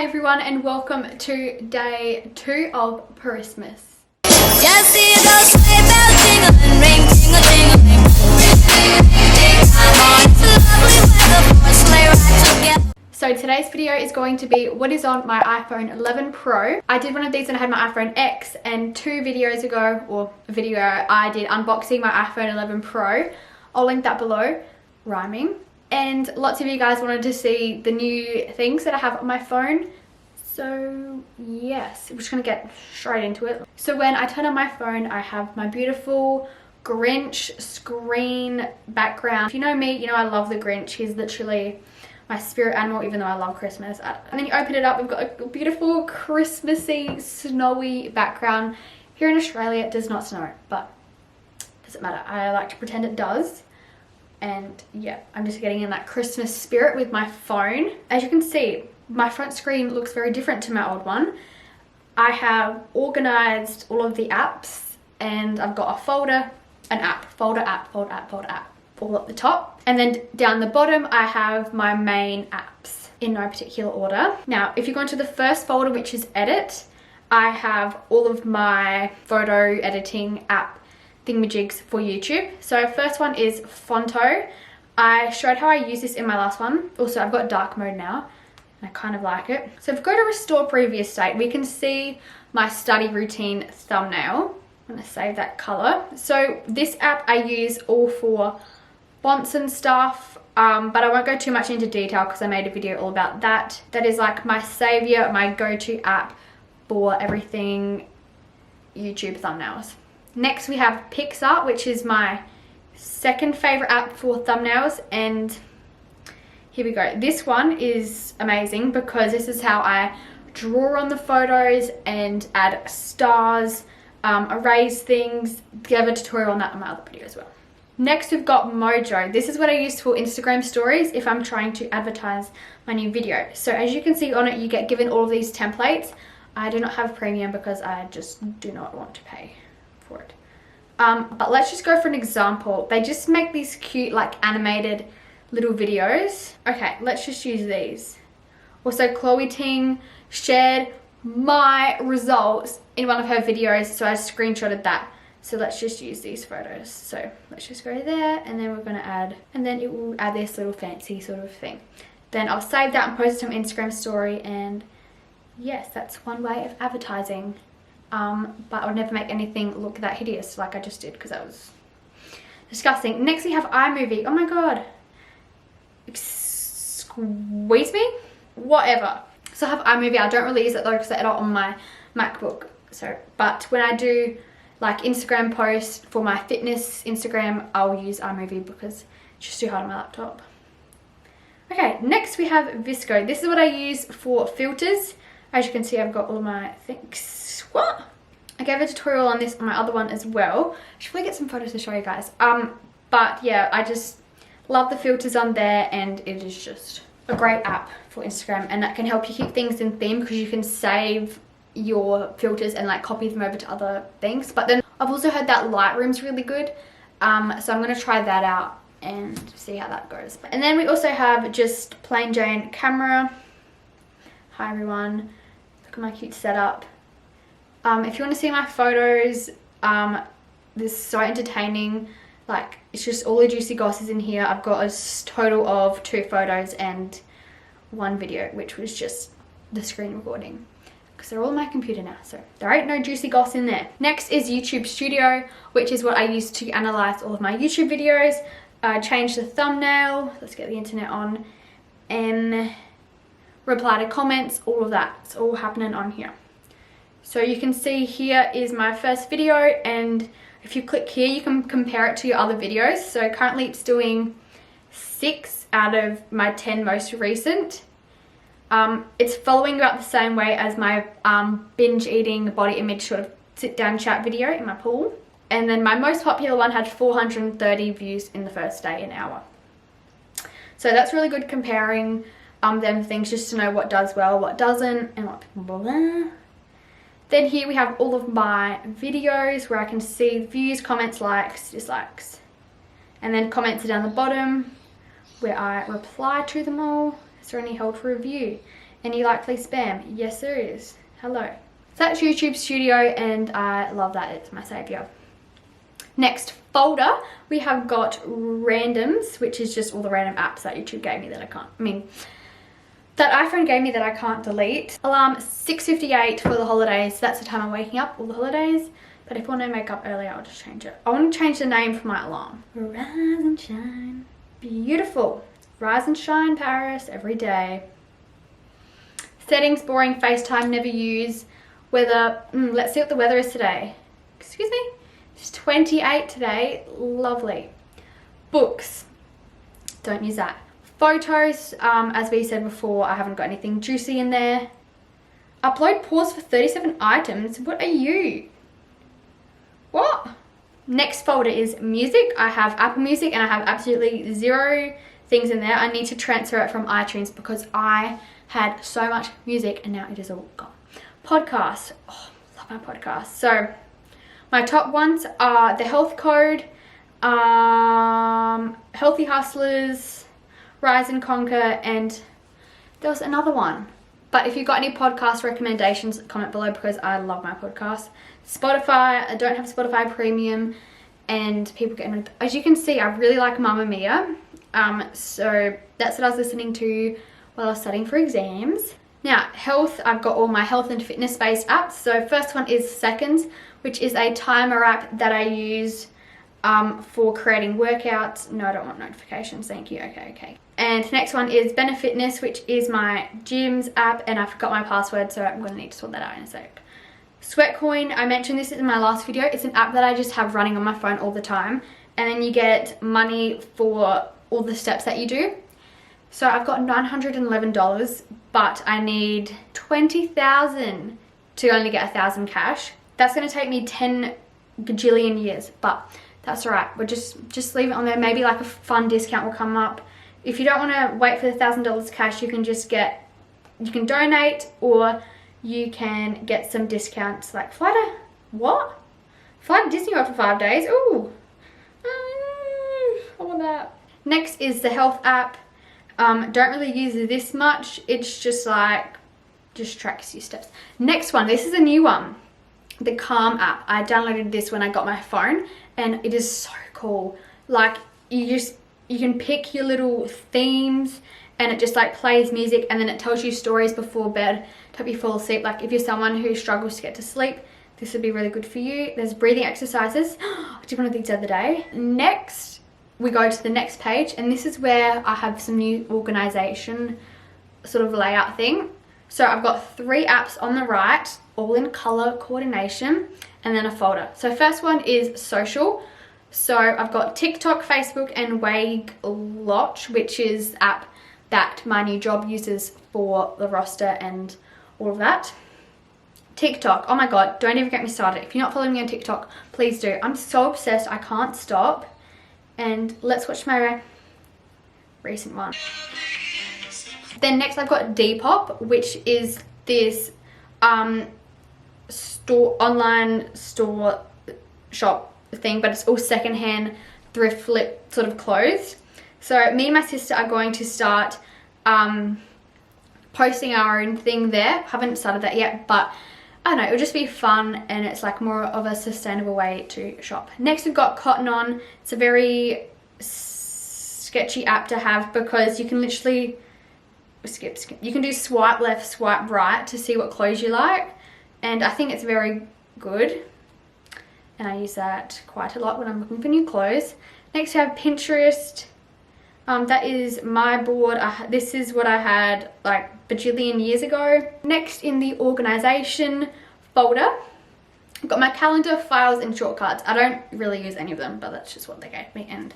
Hey everyone, and welcome to day 2 of Christmas. So today's video is going to be what is on my iPhone 11 Pro. I did one of these when I had my iPhone X, and 2 videos ago, or a video, I did unboxing my iPhone 11 Pro. I'll link that below, rhyming. And lots of you guys wanted to see the new things that I have on my phone. So yes, we're just gonna get straight into it. So when I turn on my phone, I have my beautiful Grinch screen background. If you know me, you know I love the Grinch. He's literally my spirit animal, even though I love Christmas. And then you open it up, we've got a beautiful Christmassy, snowy background. Here in Australia, it does not snow, but it doesn't matter. I like to pretend it does. And yeah, I'm just getting in that Christmas spirit with my phone. As you can see, my front screen looks very different to my old one. I have organized all of the apps, and I've got a folder, an app, folder, app, folder, app, folder, app, all at the top. And then down the bottom, I have my main apps in no particular order. Now, if you go into the first folder, which is edit, I have all of my photo editing app thingamajigs for YouTube. So first one is Fonto. I showed how I use this in my last one. Also, I've got dark mode now, and I kind of like it. So if we go to restore previous state, we can see my study routine thumbnail. I'm gonna save that color. So this app I use all for fonts and stuff, but I won't go too much into detail because I made a video all about that. That is like my savior, my go-to app for everything YouTube thumbnails. Next we have Pixar, which is my second favorite app for thumbnails, and here we go. This one is amazing because this is how I draw on the photos and add stars, erase things. I have a tutorial on that in my other video as well. Next we've got Mojo. This is what I use for Instagram stories if I'm trying to advertise my new video. So as you can see on it, you get given all of these templates. I do not have premium because I just do not want to pay for it. But let's just go for an example. They just make these cute, like, animated little videos. Okay, let's just use these. Also, Chloe Ting shared my results in one of her videos, so I screenshotted that. So let's just use these photos. So let's just go there, and then we're gonna add, and then it will add this little fancy sort of thing. Then I'll save that and post it on Instagram story, and yes, that's one way of advertising. But I'll never make anything look that hideous like I just did, because that was disgusting. Next we have iMovie. Oh my god. Squeeze me? Whatever. So I have iMovie. I don't really use it though because I edit on my MacBook. So, but when I do like Instagram posts for my fitness Instagram, I'll use iMovie because it's just too hard on my laptop. Okay, next we have Visco. This is what I use for filters. As you can see, I've got all my things. What? I gave a tutorial on this on my other one as well. I should probably get some photos to show you guys. But yeah, I just love the filters on there, and it is just a great app for Instagram, and that can help you keep things in theme because you can save your filters and like copy them over to other things. But then I've also heard that Lightroom's really good, so I'm gonna try that out and see how that goes. And then we also have just plain Jane camera. Hi everyone, look at my cute setup. If you want to see my photos, this is so entertaining. Like, it's just all the juicy goss is in here. I've got a total of 2 photos and 1 video, which was just the screen recording, because they're all on my computer now, so there ain't no juicy goss in there. Next is YouTube Studio, which is what I use to analyze all of my YouTube videos. Change the thumbnail, let's get the internet on, and reply to comments, all of that. It's all happening on here. So you can see here is my first video, and if you click here, you can compare it to your other videos. So currently it's doing 6 out of my 10 most recent. It's following about the same way as my binge eating body image sort of sit down chat video in my pool. And then my most popular one had 430 views in the first day, an hour. So that's really good comparing them things, just to know what does well, what doesn't, and what people blah, blah. Then here we have all of my videos where I can see views, comments, likes, dislikes. And then comments are down the bottom where I reply to them all. Is there any held for review? Any likely spam? Yes, there is. Hello. So that's YouTube Studio, and I love that. It's my savior. Next folder, we have got randoms, which is just all the random apps that YouTube gave me that that iPhone gave me that I can't delete. Alarm 6:58 for the holidays. That's the time I'm waking up, all the holidays. But if I want to wake up earlier, I'll just change it. I want to change the name for my alarm. Rise and shine. Beautiful. Rise and shine, Paris, every day. Settings, boring, FaceTime, never use. Weather, let's see what the weather is today. Excuse me? It's 28 today. Lovely. Books. Don't use that. Photos, as we said before, I haven't got anything juicy in there. Upload pause for 37 items. What are you? What? Next folder is music. I have Apple Music and I have absolutely 0 things in there. I need to transfer it from iTunes because I had so much music and now it is all gone. Podcasts. Oh, love my podcasts. So my top ones are The Health Code, Healthy Hustlers, Rise and Conquer, and there was another one. But if you've got any podcast recommendations, comment below because I love my podcast. Spotify, I don't have Spotify Premium, and people get annoyed. As you can see, I really like Mamma Mia. So that's what I was listening to while I was studying for exams. Now, health, I've got all my health and fitness based apps. So first one is Seconds, which is a timer app that I use for creating workouts. No, I don't want notifications, thank you. Okay. And next one is Benefitness, which is my gym's app, and I forgot my password, so I'm going to need to sort that out in a sec. Sweatcoin, I mentioned this in my last video. It's an app that I just have running on my phone all the time, and then you get money for all the steps that you do. So I've got $911, but I need 20,000 to only get 1,000 cash. That's going to take me 10 gajillion years, but that's all right. We'll just leave it on there. Maybe like a fun discount will come up. If you don't want to wait for the $1,000 cash, you can donate, or you can get some discounts like fly to Disney World for 5 days. Ooh, I want that. Next is the health app. Don't really use this much. It's just tracks your steps. Next one, this is a new one, the Calm app. I downloaded this when I got my phone, and it is so cool. Like you can pick your little themes, and it just like plays music, and then it tells you stories before bed to help you fall asleep. Like if you're someone who struggles to get to sleep, this would be really good for you. There's breathing exercises. I did one of these the other day. Next, we go to the next page, and this is where I have some new organization sort of layout thing. So I've got 3 apps on the right, all in color coordination, and then a folder. So first one is social. So I've got TikTok, Facebook, and Wagelot, which is the app that my new job uses for the roster and all of that. TikTok, oh my god, don't even get me started. If you're not following me on TikTok, please do. I'm so obsessed, I can't stop. And let's watch my recent one. Then next I've got Depop, which is this online store shop thing, but it's all secondhand thrift flip sort of clothes. So me and my sister are going to start posting our own thing there. Haven't started that yet, but I don't know, it'll just be fun, and it's like more of a sustainable way to shop. Next we've got Cotton On. It's a very sketchy app to have because you can literally skip. You can do swipe left, swipe right to see what clothes you like, and I think it's very good, and I use that quite a lot when I'm looking for new clothes. Next we have Pinterest. That is my board. This is what I had like bajillion years ago. Next in the organization folder, I've got my calendar, files, and shortcuts. I don't really use any of them, but that's just what they gave me, and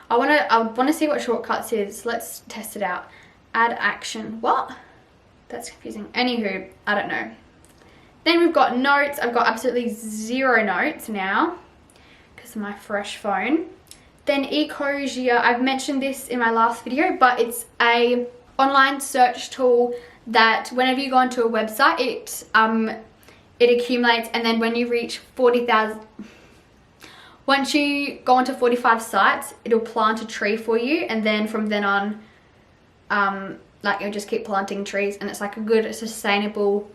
I wanna see what shortcuts is. Let's test it out. Add action. What? That's confusing. Anywho, I don't know. Then we've got notes. I've got absolutely 0 notes now because of my fresh phone. Then Ecosia, I've mentioned this in my last video, but it's a online search tool that whenever you go onto a website, it accumulates, and then when you reach 40,000, once you go onto 45 sites, it'll plant a tree for you, and then from then on, like it'll just keep planting trees, and it's like a good sustainable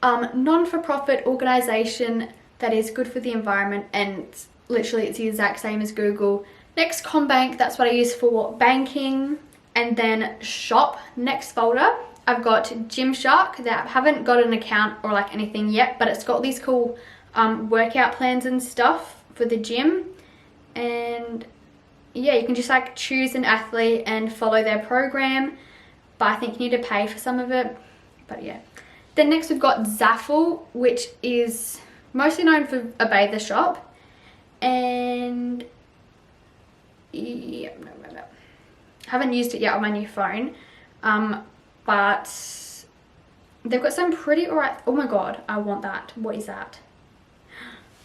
non-for-profit organization that is good for the environment, and literally it's the exact same as Google. Next, CommBank, that's what I use for banking. And then shop, next folder, I've got Gymshark that I haven't got an account or like anything yet, but it's got these cool workout plans and stuff for the gym. And yeah, you can just like choose an athlete and follow their program, but I think you need to pay for some of it. But yeah. Then next we've got Zaffle, which is mostly known for a bather shop. And yeah, no. Haven't used it yet on my new phone, but they've got some pretty alright. Oh my god, I want that. What is that?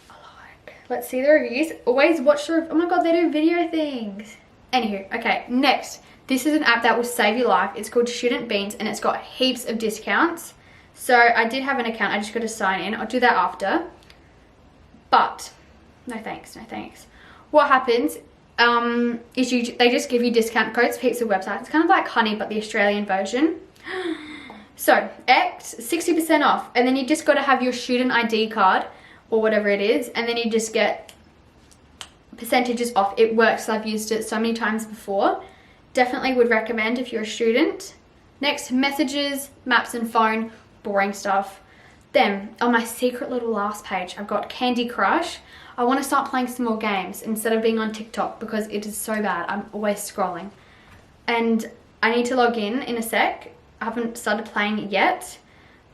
I like. Let's see the reviews. Always watch the oh my god, they do video things. Anywho, okay, next, this is an app that will save your life. It's called Student Beans, and it's got heaps of discounts. So I did have an account, I just got to sign in. I'll do that after, but no thanks. What happens is they just give you discount codes for heaps of websites. It's kind of like Honey, but the Australian version. So X, 60% off, and then you just got to have your student ID card or whatever it is, and then you just get percentages off. It works. I've used it so many times before. Definitely would recommend if you're a student. Next, messages, maps and phone, boring stuff. Then on my secret little last page, I've got Candy Crush. I want to start playing some more games instead of being on TikTok because it is so bad. I'm always scrolling. And I need to log in a sec. I haven't started playing it yet,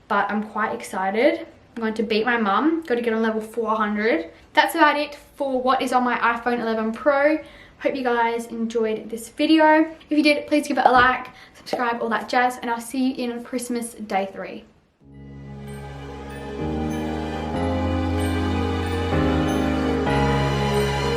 but I'm quite excited. I'm going to beat my mum. Got to get on level 400. That's about it for what is on my iPhone 11 Pro. Hope you guys enjoyed this video. If you did, please give it a like, subscribe, all that jazz, and I'll see you in Christmas day 3.